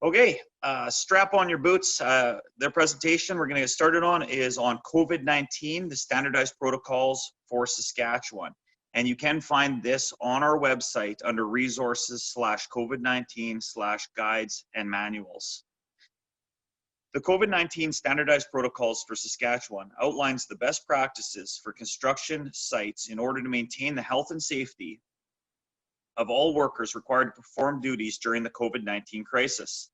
Okay, strap on your boots. Their presentation we're going to get started on is on COVID-19, the standardized protocols for Saskatchewan. And you can find this on our website under resources/COVID-19/guides and manuals. The COVID-19 standardized protocols for Saskatchewan outlines the best practices for construction sites in order to maintain the health and safety of all workers required to perform duties during the COVID-19 crisis.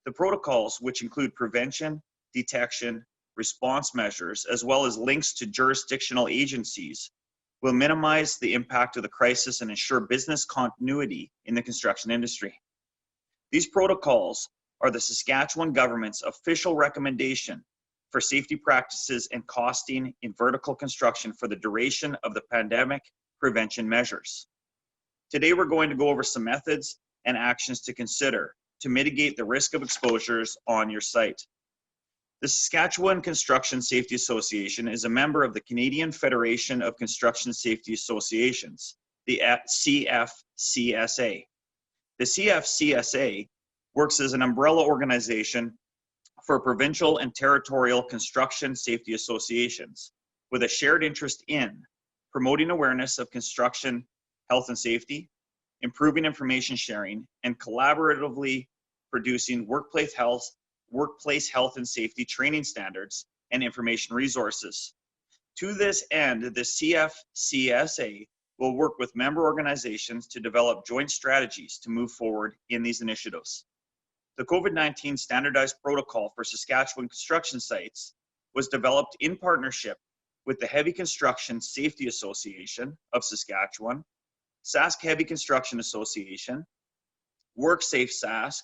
The protocols, which include prevention, detection, response measures, as well as links to jurisdictional agencies, will minimize the impact of the crisis and ensure business continuity in the construction industry. These protocols are the Saskatchewan government's official recommendation for safety practices and costing in vertical construction for the duration of the pandemic prevention measures. Today, we're going to go over some methods and actions to consider to mitigate the risk of exposures on your site. The Saskatchewan Construction Safety Association is a member of the Canadian Federation of Construction Safety Associations, the CFCSA. The CFCSA works as an umbrella organization for provincial and territorial construction safety associations with a shared interest in promoting awareness of construction health and safety, improving information sharing, and collaboratively producing workplace health and safety training standards and information resources. To this end, the CFCSA will work with member organizations to develop joint strategies to move forward in these initiatives. The COVID-19 standardized protocol for Saskatchewan construction sites was developed in partnership with the Heavy Construction Safety Association of Saskatchewan, Sask Heavy Construction Association, WorkSafe Sask,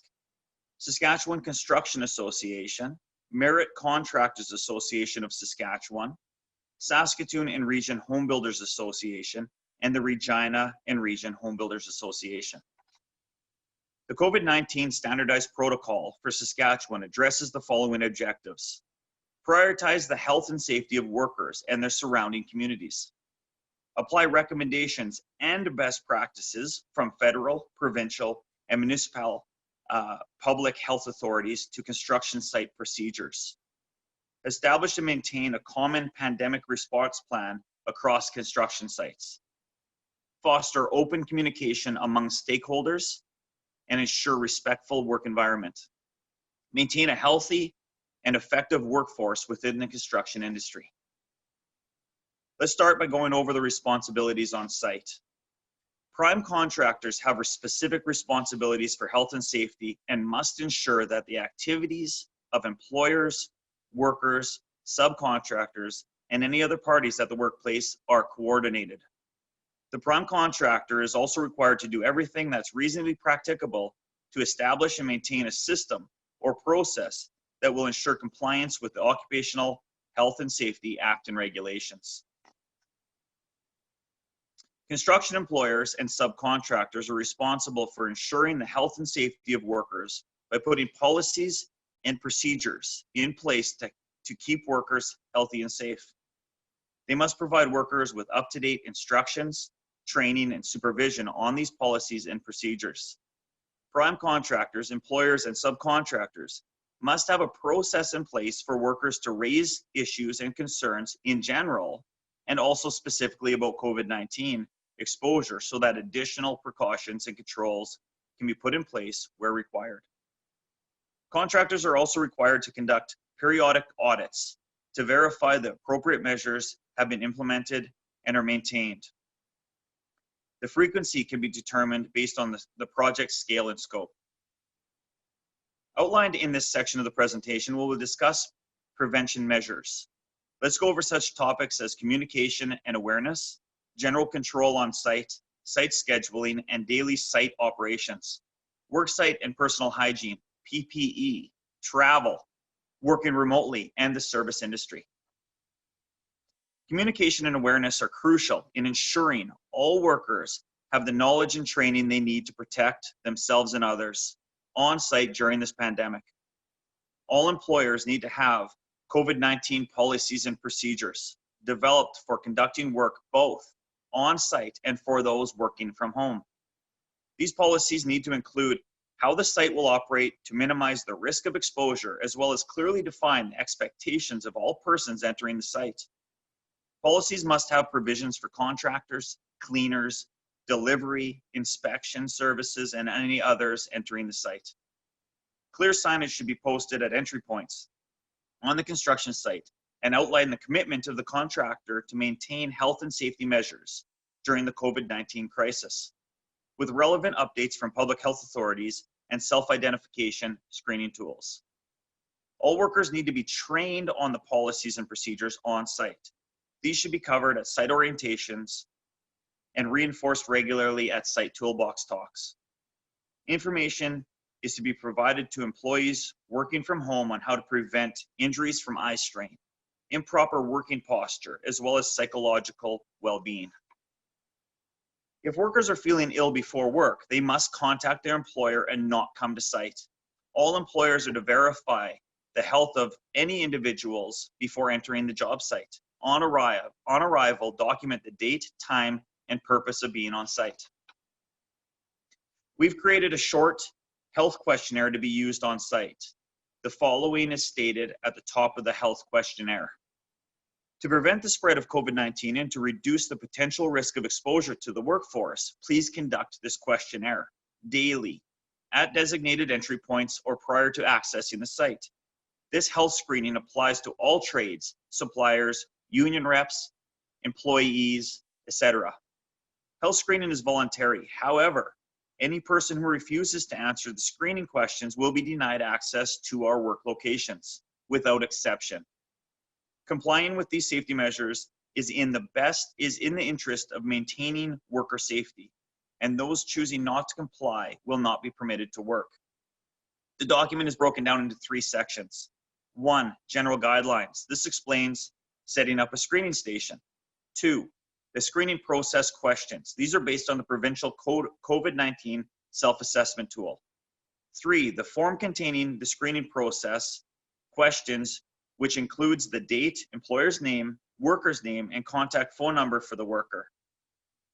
Saskatchewan Construction Association, Merit Contractors Association of Saskatchewan, Saskatoon and Region Home Builders Association, and the Regina and Region Home Builders Association. The COVID-19 standardized protocol for Saskatchewan addresses the following objectives: prioritize the health and safety of workers and their surrounding communities. Apply recommendations and best practices from federal, provincial, and municipal public health authorities to construction site procedures. Establish and maintain a common pandemic response plan across construction sites. Foster open communication among stakeholders and ensure respectful work environment. Maintain a healthy and effective workforce within the construction industry. Let's start by going over the responsibilities on site. Prime contractors have specific responsibilities for health and safety and must ensure that the activities of employers, workers, subcontractors, and any other parties at the workplace are coordinated. The prime contractor is also required to do everything that's reasonably practicable to establish and maintain a system or process that will ensure compliance with the Occupational Health and Safety Act and regulations. Construction employers and subcontractors are responsible for ensuring the health and safety of workers by putting policies and procedures in place to keep workers healthy and safe. They must provide workers with up-to-date instructions, training, and supervision on these policies and procedures. Prime contractors, employers, and subcontractors must have a process in place for workers to raise issues and concerns in general, and also specifically about COVID-19 exposure, so that additional precautions and controls can be put in place where required. Contractors are also required to conduct periodic audits to verify the appropriate measures have been implemented and are maintained. The frequency can be determined based on the project scale and scope. Outlined in this section of the presentation, we will discuss prevention measures. Let's go over such topics as communication and awareness, general control on site, site scheduling, and daily site operations, worksite and personal hygiene, PPE, travel, working remotely, and the service industry. Communication and awareness are crucial in ensuring all workers have the knowledge and training they need to protect themselves and others on site during this pandemic. All employers need to have COVID-19 policies and procedures developed for conducting work both on site and for those working from home. These policies need to include how the site will operate to minimize the risk of exposure, as well as clearly define the expectations of all persons entering the site. Policies must have provisions for contractors, cleaners, delivery, inspection services, and any others entering the site. Clear signage should be posted at entry points on the construction site and outline the commitment of the contractor to maintain health and safety measures during the COVID-19 crisis, with relevant updates from public health authorities and self-identification screening tools. All workers need to be trained on the policies and procedures on site. These should be covered at site orientations and reinforced regularly at site toolbox talks. Information is to be provided to employees working from home on how to prevent injuries from eye strain, improper working posture, as well as psychological well-being. If workers are feeling ill before work, they must contact their employer and not come to site. All employers are to verify the health of any individuals before entering the job site. On arrival, document the date, time, and purpose of being on site. We've created a short health questionnaire to be used on site. The following is stated at the top of the health questionnaire. To prevent the spread of COVID-19 and to reduce the potential risk of exposure to the workforce, please conduct this questionnaire daily at designated entry points or prior to accessing the site. This health screening applies to all trades, suppliers, union reps, employees, etc. Health screening is voluntary. However, any person who refuses to answer the screening questions will be denied access to our work locations without exception. Complying with these safety measures is in the interest of maintaining worker safety, and those choosing not to comply will not be permitted to work. The document is broken down into 3 sections. 1, general guidelines. This explains setting up a screening station. 2, the screening process questions. These are based on the provincial COVID-19 self-assessment tool. 3, the form containing the screening process questions, which includes the date, employer's name, worker's name, and contact phone number for the worker.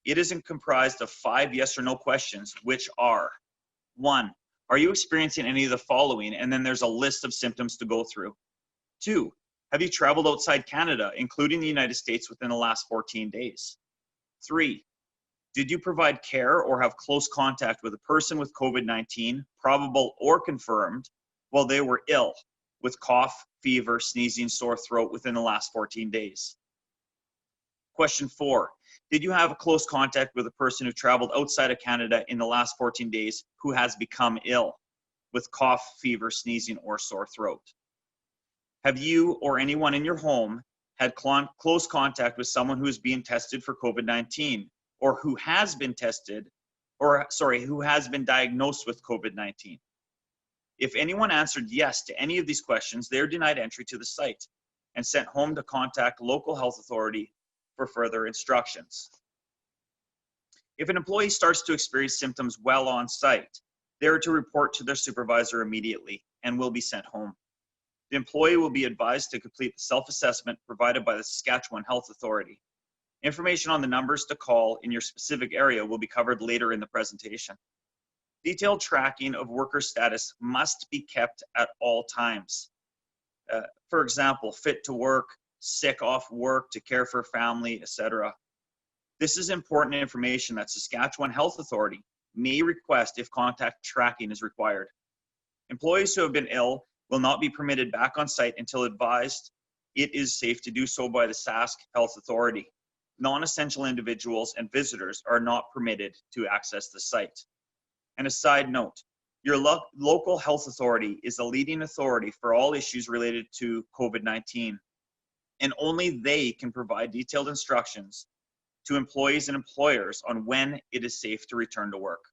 It is comprised of 5 yes or no questions, which are: 1, are you experiencing any of the following? And then there's a list of symptoms to go through. 2, have you traveled outside Canada, including the United States, within the last 14 days? 3, did you provide care or have close contact with a person with COVID-19, probable or confirmed, while they were ill, with cough, fever, sneezing, sore throat within the last 14 days? Question 4, did you have a close contact with a person who traveled outside of Canada in the last 14 days who has become ill, with cough, fever, sneezing, or sore throat? Have you or anyone in your home had close contact with someone who is being tested for COVID-19 or who has been diagnosed with COVID-19? If anyone answered yes to any of these questions, they are denied entry to the site and sent home to contact local health authority for further instructions. If an employee starts to experience symptoms while on site, they are to report to their supervisor immediately and will be sent home. The employee will be advised to complete the self-assessment provided by the Saskatchewan Health Authority. Information on the numbers to call in your specific area will be covered later in the presentation. Detailed tracking of worker status must be kept at all times. For example, fit to work, sick off work, to care for family, etc. This is important information that Saskatchewan Health Authority may request if contact tracking is required. Employees who have been ill will not be permitted back on site until advised it is safe to do so by the Sask Health Authority. Non-essential individuals and visitors are not permitted to access the site. And a side note, your local health authority is the leading authority for all issues related to COVID-19, and only they can provide detailed instructions to employees and employers on when it is safe to return to work.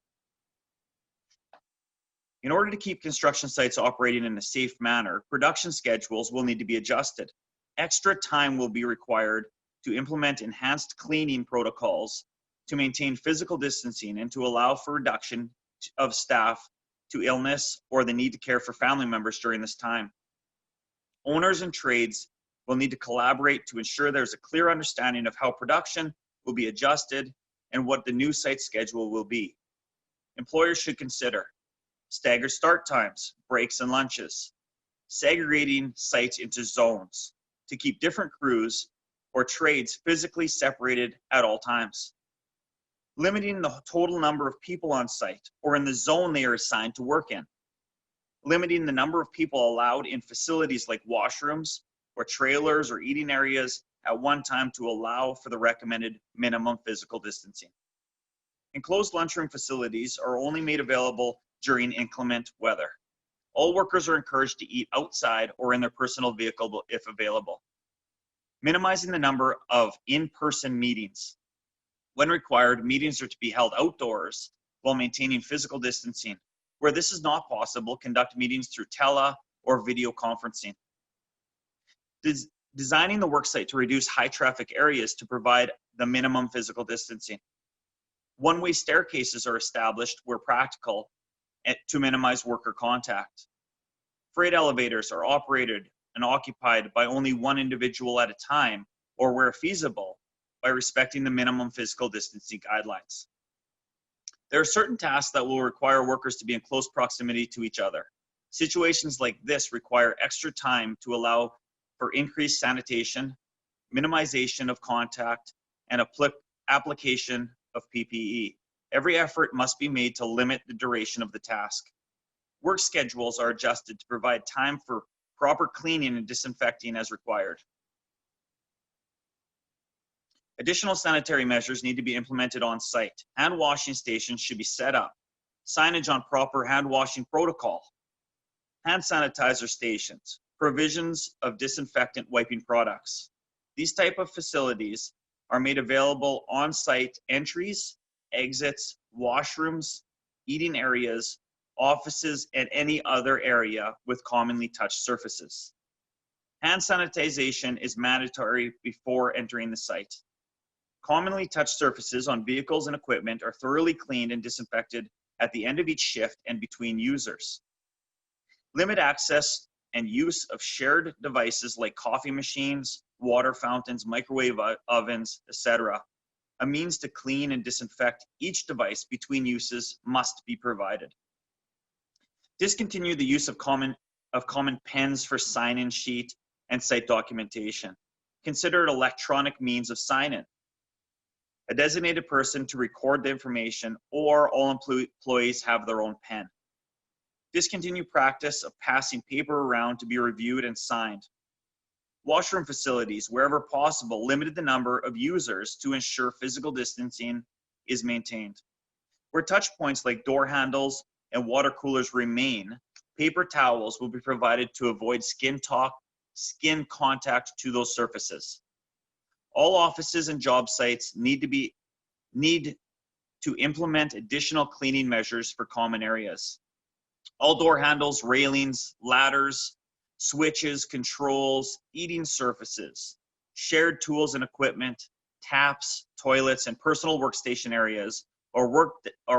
In order to keep construction sites operating in a safe manner, production schedules will need to be adjusted. Extra time will be required to implement enhanced cleaning protocols, to maintain physical distancing, and to allow for reduction of staff to illness or the need to care for family members during this time. Owners and trades will need to collaborate to ensure there's a clear understanding of how production will be adjusted and what the new site schedule will be. Employers should consider staggered start times, breaks and lunches, segregating sites into zones to keep different crews or trades physically separated at all times, limiting the total number of people on site or in the zone they are assigned to work in, limiting the number of people allowed in facilities like washrooms or trailers or eating areas at one time to allow for the recommended minimum physical distancing. Enclosed lunchroom facilities are only made available during inclement weather. All workers are encouraged to eat outside or in their personal vehicle if available. Minimizing the number of in-person meetings. When required, meetings are to be held outdoors while maintaining physical distancing. Where this is not possible, conduct meetings through tele or video conferencing. Designing the worksite to reduce high traffic areas to provide the minimum physical distancing. One-way staircases are established where practical to minimize worker contact. Freight elevators are operated and occupied by only one individual at a time, or where feasible, by respecting the minimum physical distancing guidelines. There are certain tasks that will require workers to be in close proximity to each other. Situations like this require extra time to allow for increased sanitation, minimization of contact, and application of PPE. Every effort must be made to limit the duration of the task. Work schedules are adjusted to provide time for proper cleaning and disinfecting as required. Additional sanitary measures need to be implemented on site. Hand washing stations should be set up. Signage on proper hand washing protocol. Hand sanitizer stations. Provisions of disinfectant wiping products. These type of facilities are made available on-site entries, exits, washrooms, eating areas, offices, and any other area with commonly touched surfaces. Hand sanitization is mandatory before entering the site. Commonly touched surfaces on vehicles and equipment are thoroughly cleaned and disinfected at the end of each shift and between users. Limit access and use of shared devices like coffee machines, water fountains, microwave ovens, etc. A means to clean and disinfect each device between uses must be provided. Discontinue the use of common pens for sign-in sheet and site documentation. Consider it electronic means of sign-in. A designated person to record the information, or all employees have their own pen. Discontinue practice of passing paper around to be reviewed and signed. Washroom facilities, wherever possible, limited the number of users to ensure physical distancing is maintained. Where touch points like door handles and water coolers remain, paper towels will be provided to avoid skin contact to those surfaces. All offices and job sites need to implement additional cleaning measures for common areas. All door handles, railings, ladders, switches, controls, eating surfaces, shared tools and equipment, taps, toilets, and personal workstation areas are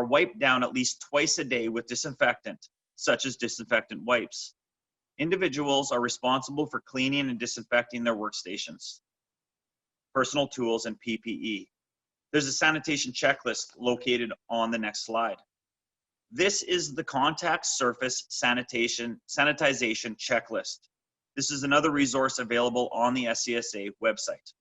wiped down at least twice a day with disinfectant, such as disinfectant wipes. Individuals are responsible for cleaning and disinfecting their workstations, personal tools, and PPE. There's a sanitation checklist located on the next slide. This is the contact surface sanitization checklist. This is another resource available on the SCSA website.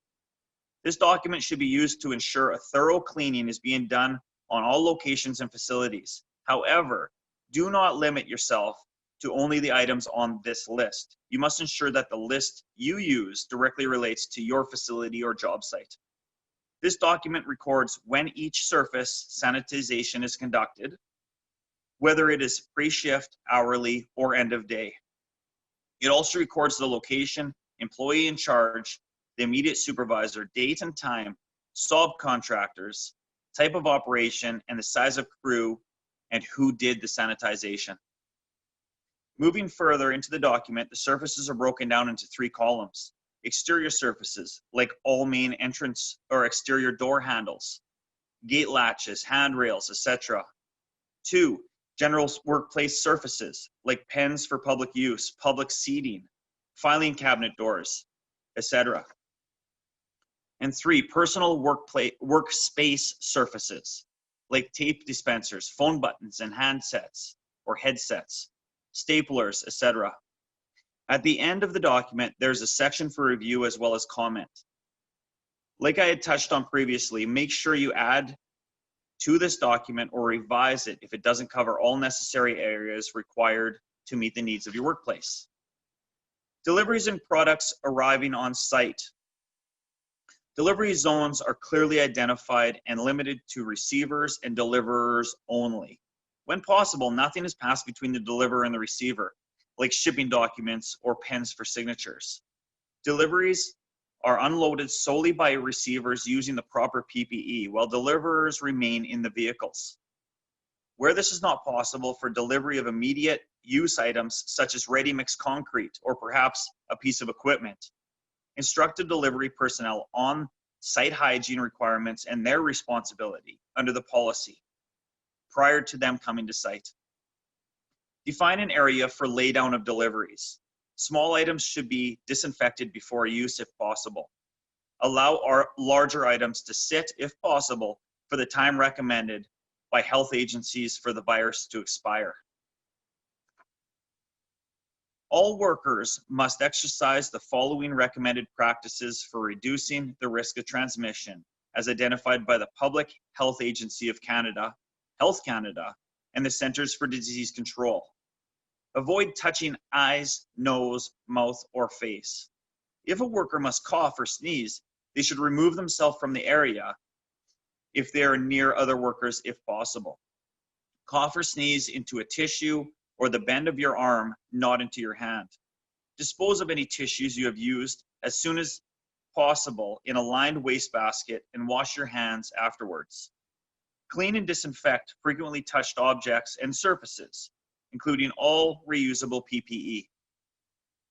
This document should be used to ensure a thorough cleaning is being done on all locations and facilities. However, do not limit yourself to only the items on this list. You must ensure that the list you use directly relates to your facility or job site. This document records when each surface sanitization is conducted, whether it is pre-shift, hourly, or end of day. It also records the location, employee in charge, the immediate supervisor, date and time, subcontractors, type of operation, and the size of crew, and who did the sanitization. Moving further into the document, the surfaces are broken down into 3 columns. Exterior surfaces, like all main entrance or exterior door handles, gate latches, handrails, etc. 2, general workplace surfaces, like pens for public use, public seating, filing cabinet doors, etc. And 3, personal workspace surfaces, like tape dispensers, phone buttons, and handsets, or headsets, staplers, etc. At the end of the document, there's a section for review as well as comment. Like I had touched on previously, make sure you add to this document or revise it if it doesn't cover all necessary areas required to meet the needs of your workplace. Deliveries and products arriving on site. Delivery zones are clearly identified and limited to receivers and deliverers only. When possible, nothing is passed between the deliverer and the receiver, like shipping documents or pens for signatures. Deliveries are unloaded solely by receivers using the proper PPE, while deliverers remain in the vehicles. Where this is not possible for delivery of immediate use items such as ready-mix concrete or perhaps a piece of equipment, instruct the delivery personnel on site hygiene requirements and their responsibility under the policy prior to them coming to site. Define an area for laydown of deliveries. Small items should be disinfected before use if possible. Allow our larger items to sit, if possible, for the time recommended by health agencies for the virus to expire. All workers must exercise the following recommended practices for reducing the risk of transmission, as identified by the Public Health Agency of Canada, Health Canada, and the Centers for Disease Control. Avoid touching eyes, nose, mouth, or face. If a worker must cough or sneeze, they should remove themselves from the area if they are near other workers if possible. Cough or sneeze into a tissue or the bend of your arm, not into your hand. Dispose of any tissues you have used as soon as possible in a lined wastebasket and wash your hands afterwards. Clean and disinfect frequently touched objects and surfaces, including all reusable PPE.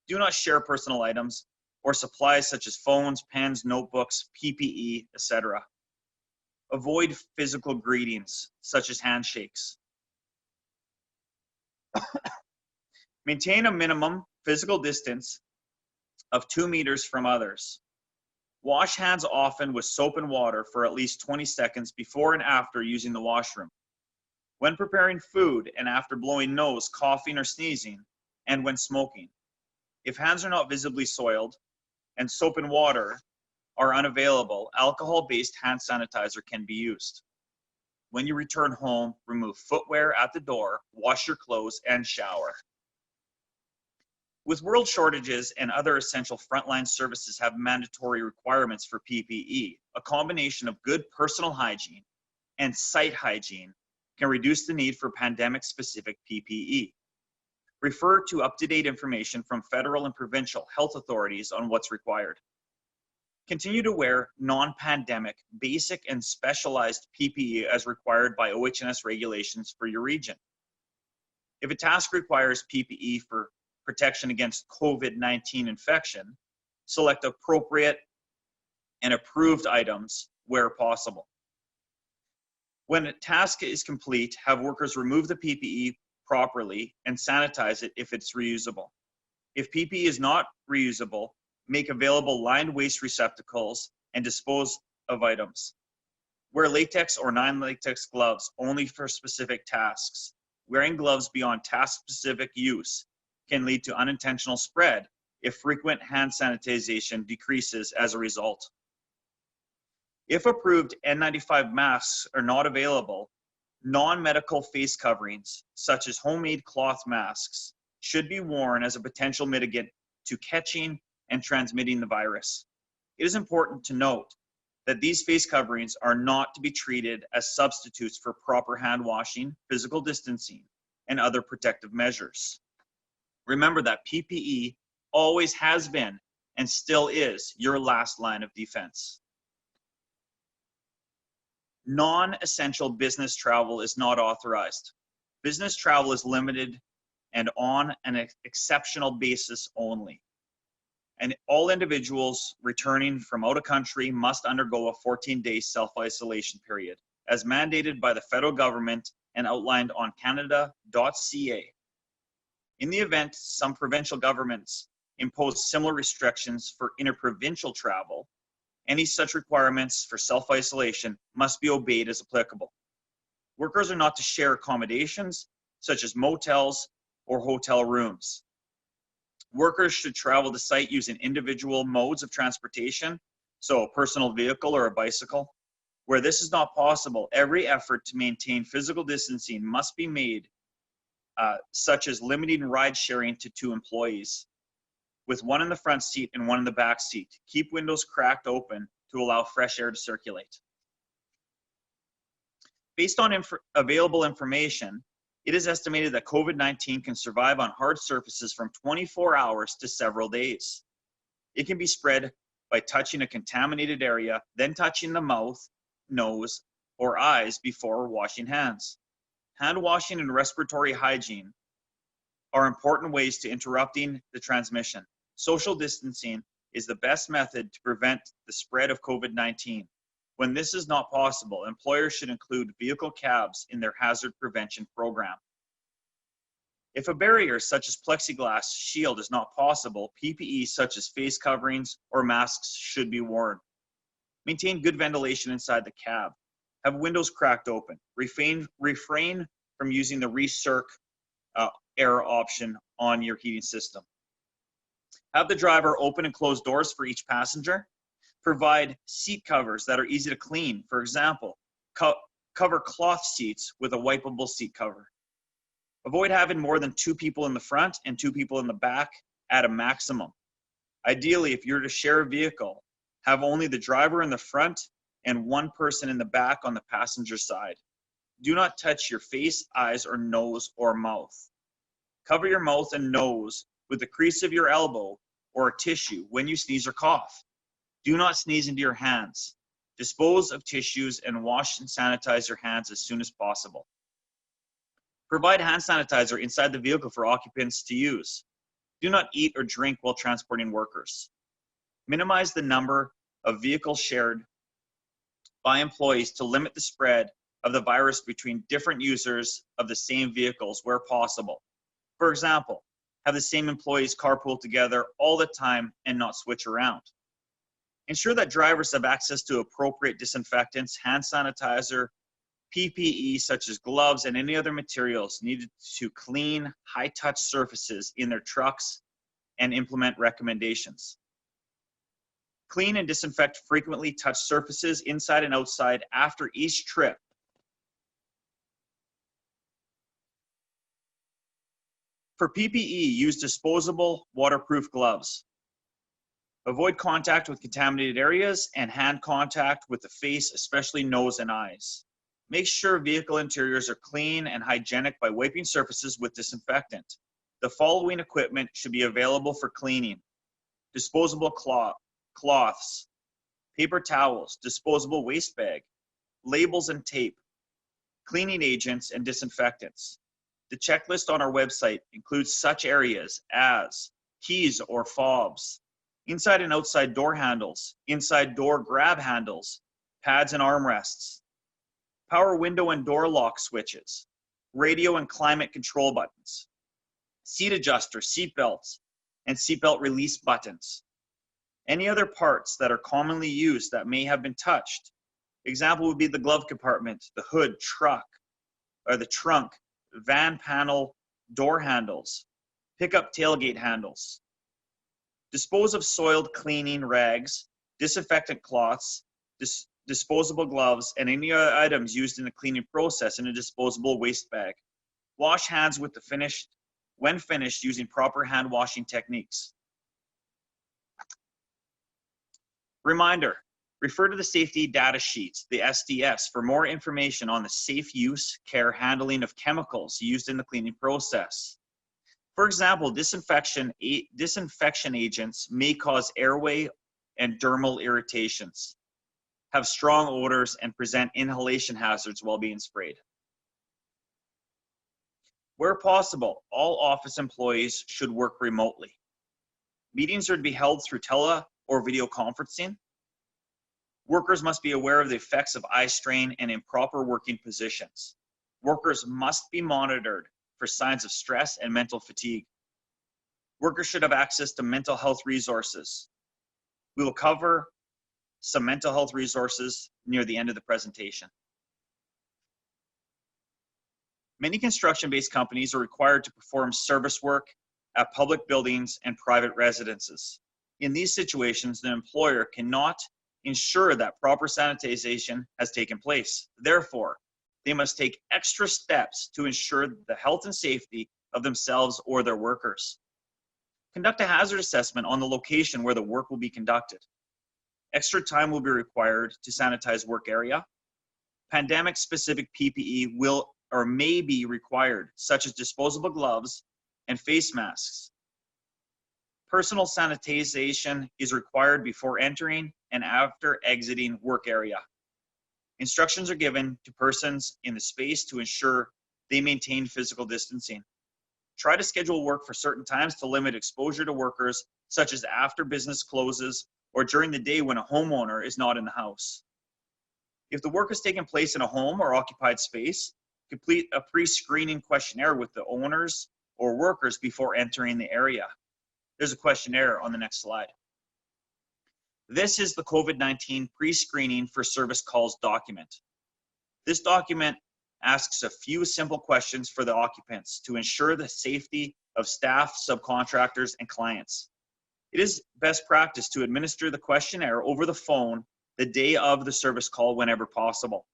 Do not share personal items or supplies such as phones, pens, notebooks, PPE, etc. Avoid physical greetings, such as handshakes. Maintain a minimum physical distance of 2 meters from others. Wash hands often with soap and water for at least 20 seconds before and after using the washroom. When preparing food and after blowing nose, coughing, or sneezing, and when smoking. If hands are not visibly soiled and soap and water are unavailable, alcohol-based hand sanitizer can be used. When you return home, remove footwear at the door, wash your clothes, and shower. With world shortages and other essential frontline services have mandatory requirements for PPE, a combination of good personal hygiene and site hygiene can reduce the need for pandemic-specific PPE. Refer to up-to-date information from federal and provincial health authorities on what's required. Continue to wear non-pandemic, basic and specialized PPE as required by OHS regulations for your region. If a task requires PPE for protection against COVID-19 infection, select appropriate and approved items where possible. When a task is complete, have workers remove the PPE properly and sanitize it if it's reusable. If PPE is not reusable, make available lined waste receptacles and dispose of items. Wear latex or non-latex gloves only for specific tasks. Wearing gloves beyond task-specific use can lead to unintentional spread if frequent hand sanitization decreases as a result. If approved N95 masks are not available, non-medical face coverings, such as homemade cloth masks, should be worn as a potential mitigant to catching and transmitting the virus. It is important to note that these face coverings are not to be treated as substitutes for proper hand washing, physical distancing, and other protective measures. Remember that PPE always has been and still is your last line of defense. Non-essential business travel is not authorized. Business travel is limited and on an exceptional basis only. And all individuals returning from out of country must undergo a 14-day self-isolation period, as mandated by the federal government and outlined on canada.ca. In the event some provincial governments impose similar restrictions for interprovincial travel, any such requirements for self-isolation must be obeyed as applicable. Workers are not to share accommodations, such as motels or hotel rooms. Workers should travel to site using individual modes of transportation, so a personal vehicle or a bicycle. Where this is not possible, every effort to maintain physical distancing must be made, such as limiting ride sharing to 2 employees, with one in the front seat and one in the back seat. Keep windows cracked open to allow fresh air to circulate. Based on available information, it is estimated that COVID-19 can survive on hard surfaces from 24 hours to several days. It can be spread by touching a contaminated area, then touching the mouth, nose, or eyes before washing hands. Hand washing and respiratory hygiene are important ways to interrupting the transmission. Social distancing is the best method to prevent the spread of COVID-19. When this is not possible, employers should include vehicle cabs in their hazard prevention program. If a barrier such as plexiglass shield is not possible, PPE such as face coverings or masks should be worn. Maintain good ventilation inside the cab. Have windows cracked open. Refrain from using the recirc air option on your heating system. Have the driver open and close doors for each passenger. Provide seat covers that are easy to clean. For example, cover cloth seats with a wipeable seat cover. Avoid having more than 2 people in the front and 2 people in the back at a maximum. Ideally, if you're to share a vehicle, have only the driver in the front and 1 person in the back on the passenger side. Do not touch your face, eyes, or nose or mouth. Cover your mouth and nose with the crease of your elbow or a tissue when you sneeze or cough. Do not sneeze into your hands. Dispose of tissues and wash and sanitize your hands as soon as possible. Provide hand sanitizer inside the vehicle for occupants to use. Do not eat or drink while transporting workers. Minimize the number of vehicles shared by employees to limit the spread of the virus between different users of the same vehicles where possible. For example, have the same employees carpool together all the time and not switch around. Ensure that drivers have access to appropriate disinfectants, hand sanitizer, PPE such as gloves, and any other materials needed to clean high-touch surfaces in their trucks and implement recommendations. Clean and disinfect frequently touched surfaces inside and outside after each trip. For PPE, use disposable waterproof gloves. Avoid contact with contaminated areas and hand contact with the face, especially nose and eyes. Make sure vehicle interiors are clean and hygienic by wiping surfaces with disinfectant. The following equipment should be available for cleaning: disposable cloths, paper towels, disposable waste bag, labels and tape, cleaning agents and disinfectants. The checklist on our website includes such areas as keys or fobs, inside and outside door handles, inside door grab handles, pads and armrests, power window and door lock switches, radio and climate control buttons, seat adjuster, seat belts, and seatbelt release buttons. Any other parts that are commonly used that may have been touched. Example would be the glove compartment, the hood, the trunk, van panel, door handles, pickup tailgate handles. Dispose of soiled cleaning rags, disinfectant cloths, disposable gloves, and any other items used in the cleaning process in a disposable waste bag. Wash hands when finished using proper hand washing techniques. Reminder, refer to the safety data sheet, the SDS, for more information on the safe use, care, handling of chemicals used in the cleaning process. For example, disinfection agents may cause airway and dermal irritations, have strong odors, and present inhalation hazards while being sprayed. Where possible, all office employees should work remotely. Meetings are to be held through tele or video conferencing. Workers must be aware of the effects of eye strain and improper working positions. Workers must be monitored for signs of stress and mental fatigue. Workers should have access to mental health resources. We will cover some mental health resources near the end of the presentation. Many construction-based companies are required to perform service work at public buildings and private residences. In these situations, the employer cannot ensure that proper sanitization has taken place. Therefore, they must take extra steps to ensure the health and safety of themselves or their workers. Conduct a hazard assessment on the location where the work will be conducted. Extra time will be required to sanitize work area. Pandemic-specific PPE will or may be required, such as disposable gloves and face masks. Personal sanitization is required before entering and after exiting work area. Instructions are given to persons in the space to ensure they maintain physical distancing. Try to schedule work for certain times to limit exposure to workers, such as after business closes or during the day when a homeowner is not in the house. If the work is taking place in a home or occupied space, complete a pre-screening questionnaire with the owners or workers before entering the area. There's a questionnaire on the next slide. This is the COVID-19 pre-screening for service calls document. This document asks a few simple questions for the occupants to ensure the safety of staff, subcontractors, and clients. It is best practice to administer the questionnaire over the phone the day of the service call whenever possible.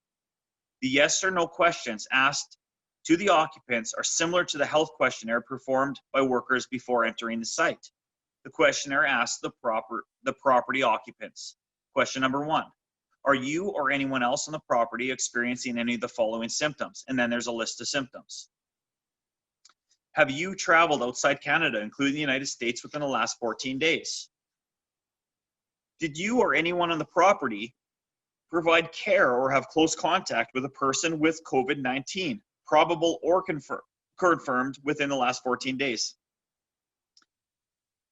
The yes or no questions asked to the occupants are similar to the health questionnaire performed by workers before entering the site. The questionnaire asks the property occupants. Question number 1, are you or anyone else on the property experiencing any of the following symptoms? And then there's a list of symptoms. Have you traveled outside Canada, including the United States, within the last 14 days? Did you or anyone on the property provide care or have close contact with a person with COVID-19, probable or confirmed within the last 14 days?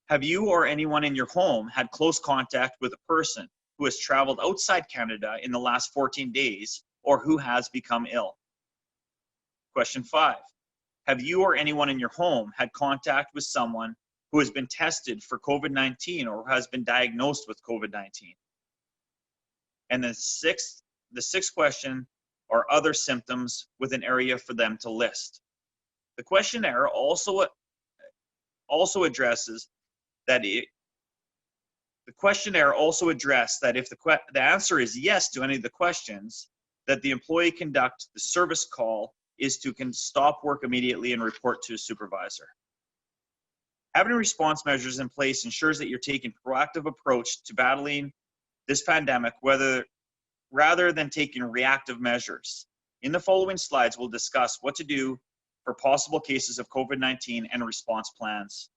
Have you or anyone in your home had close contact with a person who has traveled outside Canada in the last 14 days or who has become ill? Question 5, have you or anyone in your home had contact with someone who has been tested for COVID-19 or has been diagnosed with COVID-19? And the sixth question are other symptoms with an area for them to list. The questionnaire also addresses that if the answer is yes to any of the questions, that the employee conduct the service call is to stop work immediately and report to a supervisor. Having response measures in place ensures that you're taking a proactive approach to battling this pandemic, rather than taking reactive measures. In the following slides, we'll discuss what to do for possible cases of COVID-19 and response plans.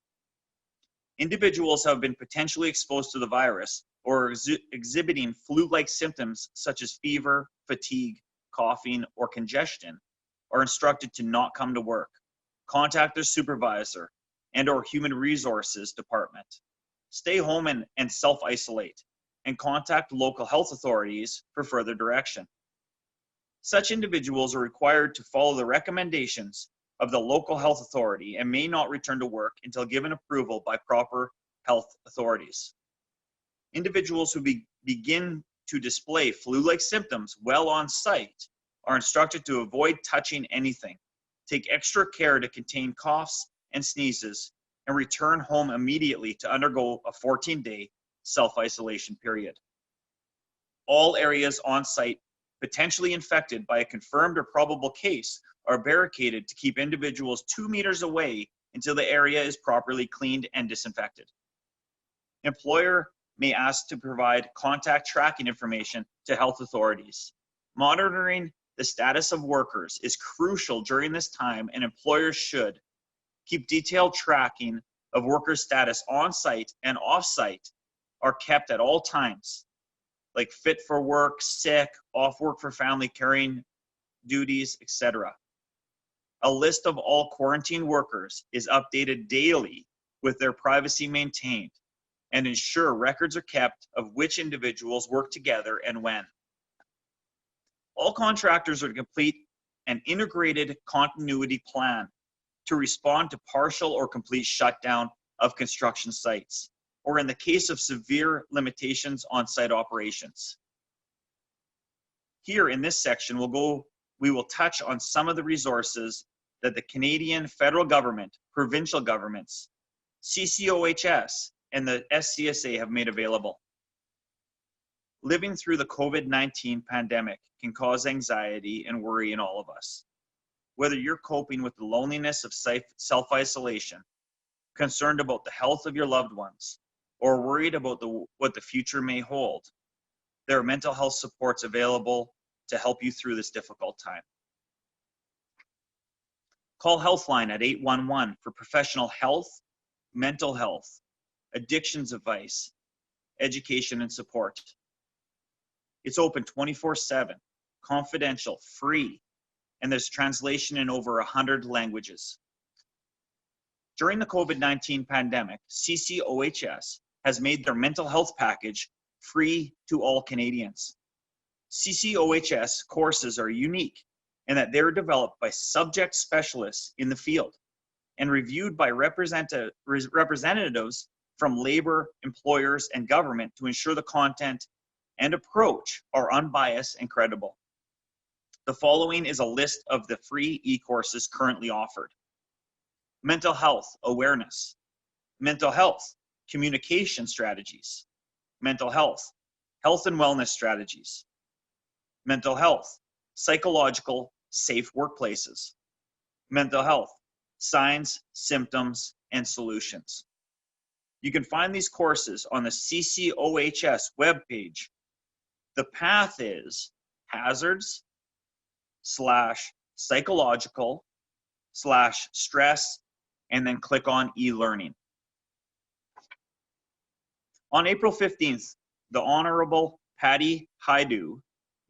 Individuals have been potentially exposed to the virus or exhibiting flu-like symptoms such as fever, fatigue, coughing, or congestion are instructed to not come to work, contact their supervisor and/or human resources department, stay home and self-isolate, and contact local health authorities for further direction. Such individuals are required to follow the recommendations of the local health authority and may not return to work until given approval by proper health authorities. Individuals who begin to display flu-like symptoms while on site are instructed to avoid touching anything, take extra care to contain coughs and sneezes, and return home immediately to undergo a 14-day self-isolation period. All areas on site potentially infected by a confirmed or probable case are barricaded to keep individuals 2 meters away until the area is properly cleaned and disinfected. Employer may ask to provide contact tracking information to health authorities. Monitoring the status of workers is crucial during this time, and employers should keep detailed tracking of workers' status on site and off site are kept at all times, like fit for work, sick, off work for family caring duties, etc. A list of all quarantine workers is updated daily with their privacy maintained, and ensure records are kept of which individuals work together and when. All contractors are to complete an integrated continuity plan to respond to partial or complete shutdown of construction sites, or in the case of severe limitations on site operations. Here in this section, we'll go we will touch on some of the resources that the Canadian federal government, provincial governments, CCOHS, and the SCSA have made available. Living through the COVID-19 pandemic can cause anxiety and worry in all of us. Whether you're coping with the loneliness of self-isolation, concerned about the health of your loved ones, or worried about what the future may hold, there are mental health supports available to help you through this difficult time. Call Healthline at 811 for professional health, mental health, addictions advice, education, and support. It's open 24/7, confidential, free, and there's translation in over 100 languages. During the COVID-19 pandemic, CCOHS has made their mental health package free to all Canadians. CCOHS courses are unique in that they're developed by subject specialists in the field and reviewed by representatives from labor, employers, and government to ensure the content and approach are unbiased and credible. The following is a list of the free e-courses currently offered. Mental health awareness, mental health communication strategies, mental health and wellness strategies, mental health psychological safe workplaces, mental health signs, symptoms, and solutions. You can find these courses on the CCOHS webpage. The path is hazards/psychological/stress, and then click on e-learning. On April 15th, the Honorable Patty Hajdu,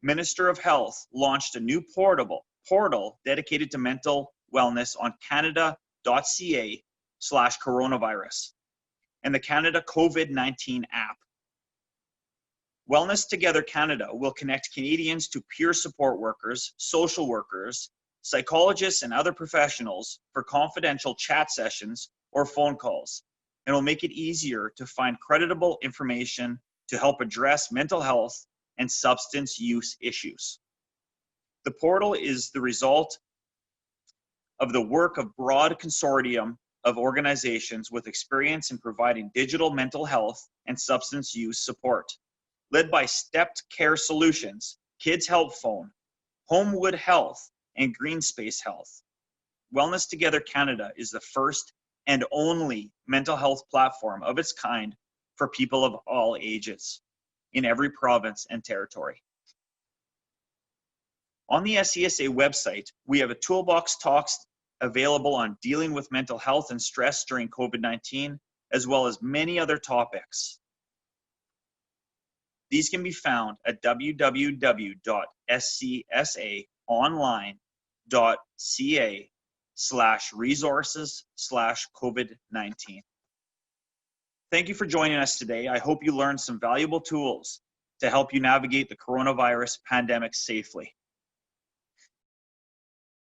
Minister of Health, launched a new portal dedicated to mental wellness on canada.ca/coronavirus and the Canada COVID-19 app. Wellness Together Canada will connect Canadians to peer support workers, social workers, psychologists, and other professionals for confidential chat sessions or phone calls, and will make it easier to find creditable information to help address mental health and substance use issues. The portal is the result of the work of broad consortium of organizations with experience in providing digital mental health and substance use support, led by Stepped Care Solutions, Kids Help Phone, Homewood Health, and Green Space Health. Wellness Together Canada is the first and only mental health platform of its kind for people of all ages in every province and territory. On the SCSA website, we have a toolbox talks available on dealing with mental health and stress during COVID-19, as well as many other topics. These can be found at www.scsaonline.ca/resources/COVID-19. Thank you for joining us today. I hope you learned some valuable tools to help you navigate the coronavirus pandemic safely.